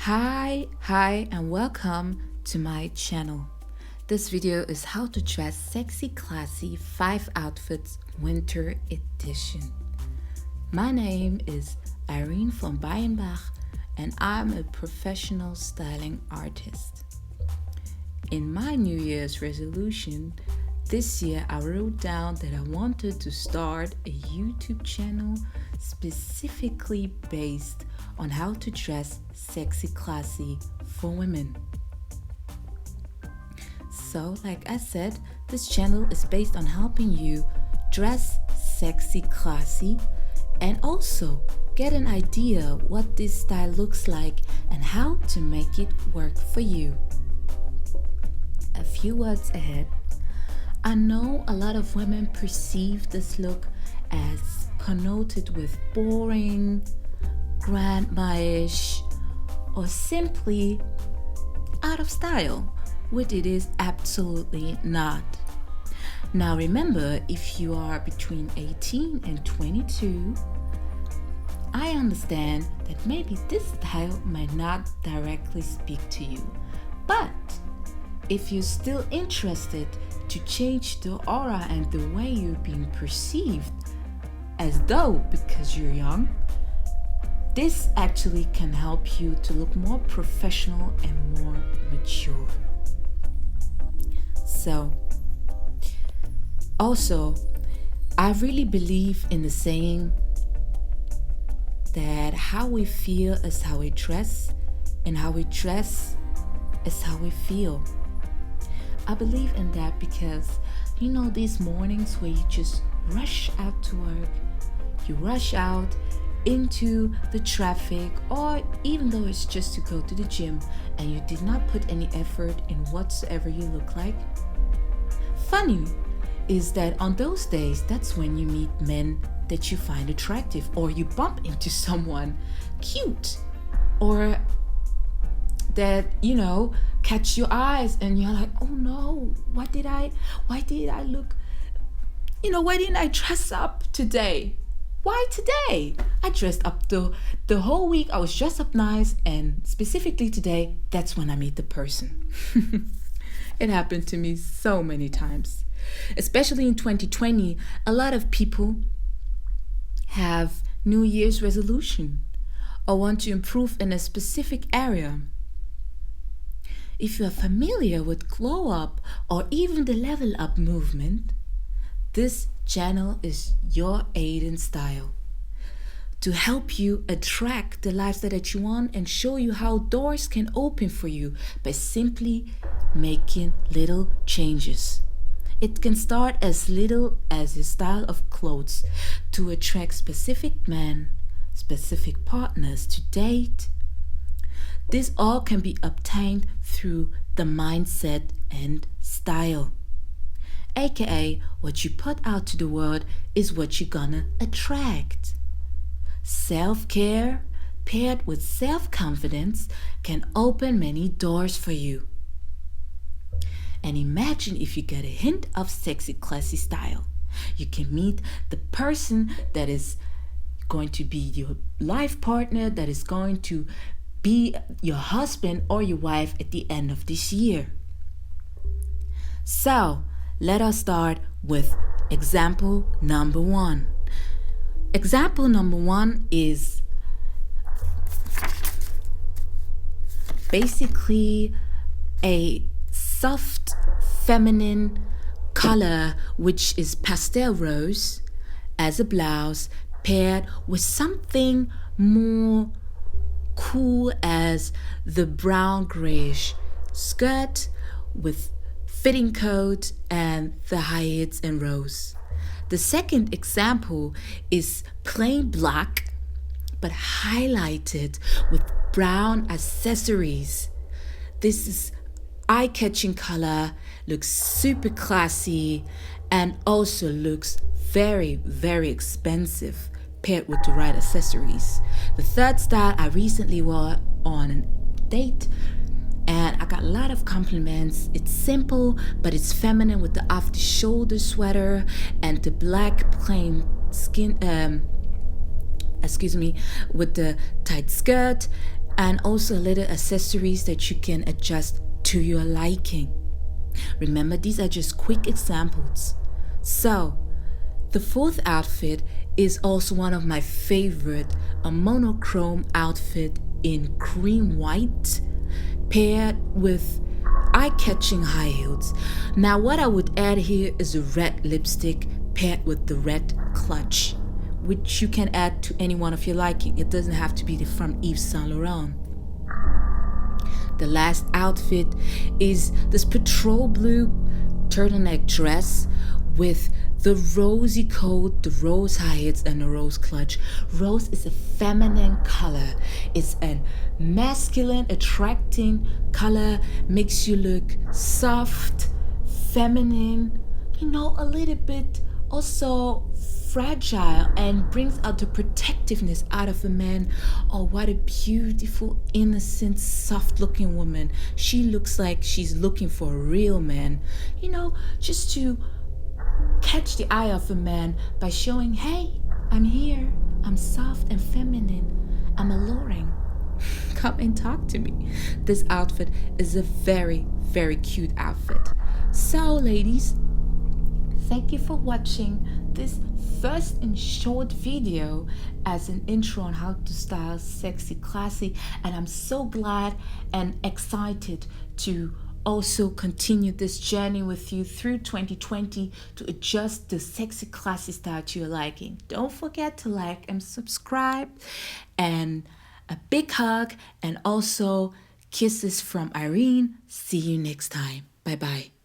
Hi, and welcome to my channel. This video is how to dress sexy, classy 5 outfits winter edition. My name is Irenevonbeyenbach, and I'm a professional styling artist. In my New Year's resolution, this year I wrote down that I wanted to start a YouTube channel specifically based on how to dress sexy, classy for women. So, like I said, this channel is based on helping you dress sexy, classy, and also get an idea what this style looks like and how to make it work for you. A few words ahead. I know a lot of women perceive this look as connoted with boring, grandma-ish, or simply out of style, which it is absolutely not. Now remember, if you are between 18 and 22, I understand that maybe this style might not directly speak to you, but if you're still interested to change the aura and the way you're being perceived as though because you're young, this actually can help you to look more professional and more mature. So, also, I really believe in the saying that how we feel is how we dress, and how we dress is how we feel. I believe in that because, these mornings where you just rush out to work, you rush out into the traffic, or even though it's just to go to the gym and you did not put any effort in whatsoever you look like. Funny is that on those days, that's when you meet men that you find attractive, or you bump into someone cute, or that catch your eyes and you're like, oh no, why didn't I dress up today? Why today? I dressed up the whole week. I was dressed up nice, and specifically today, that's when I meet the person. It happened to me so many times. Especially in 2020, a lot of people have New Year's resolution or want to improve in a specific area. If you are familiar with glow up or even the level up movement, this channel is your aid in style to help you attract the lifestyle that you want and show you how doors can open for you by simply making little changes. It can start as little as your style of clothes to attract specific men, specific partners to date. This all can be obtained through the mindset and style. AKA, what you put out to the world is what you're gonna attract. Self-care paired with self-confidence can open many doors for you. And imagine if you get a hint of sexy, classy style. You can meet the person that is going to be your life partner, that is going to be your husband or your wife at the end of this year. So, let us start with example number 1. Example number 1 is basically a soft feminine color, which is pastel rose, as a blouse, paired with something more cool as the brown grayish skirt with fitting coat and the high heels in rose. The second example is plain black but highlighted with brown accessories. This is eye-catching color, looks super classy, and also looks very, very expensive paired with the right accessories. The third style I recently wore on a date, and I got a lot of compliments. It's simple, but it's feminine with the off-the-shoulder sweater and the black plain skin, with the tight skirt and also little accessories that you can adjust to your liking. Remember, these are just quick examples. So, the fourth outfit is also one of my favorite, a monochrome outfit in cream white, paired with eye-catching high heels. Now, what I would add here is a red lipstick paired with the red clutch, which you can add to any one of your liking. It doesn't have to be from Yves Saint Laurent. The last outfit is this petrol blue turtleneck dress with the rosy coat, the rose high heels, and the rose clutch. Rose is a feminine color. It's a masculine, attracting color. Makes you look soft, feminine, a little bit also fragile, and brings out the protectiveness out of a man. Oh, what a beautiful, innocent, soft-looking woman. She looks like she's looking for a real man. Just to catch the eye of a man by showing, hey, I'm here. I'm soft and feminine. I'm alluring. Come and talk to me. This outfit is a very, very cute outfit. So, ladies, thank you for watching this first and short video as an intro on how to style sexy, classy, and I'm so glad and excited to also continue this journey with you through 2020 to adjust the sexy, classy style to your liking. Don't forget to like and subscribe, and a big hug and also kisses from Irene. See you next time. Bye bye.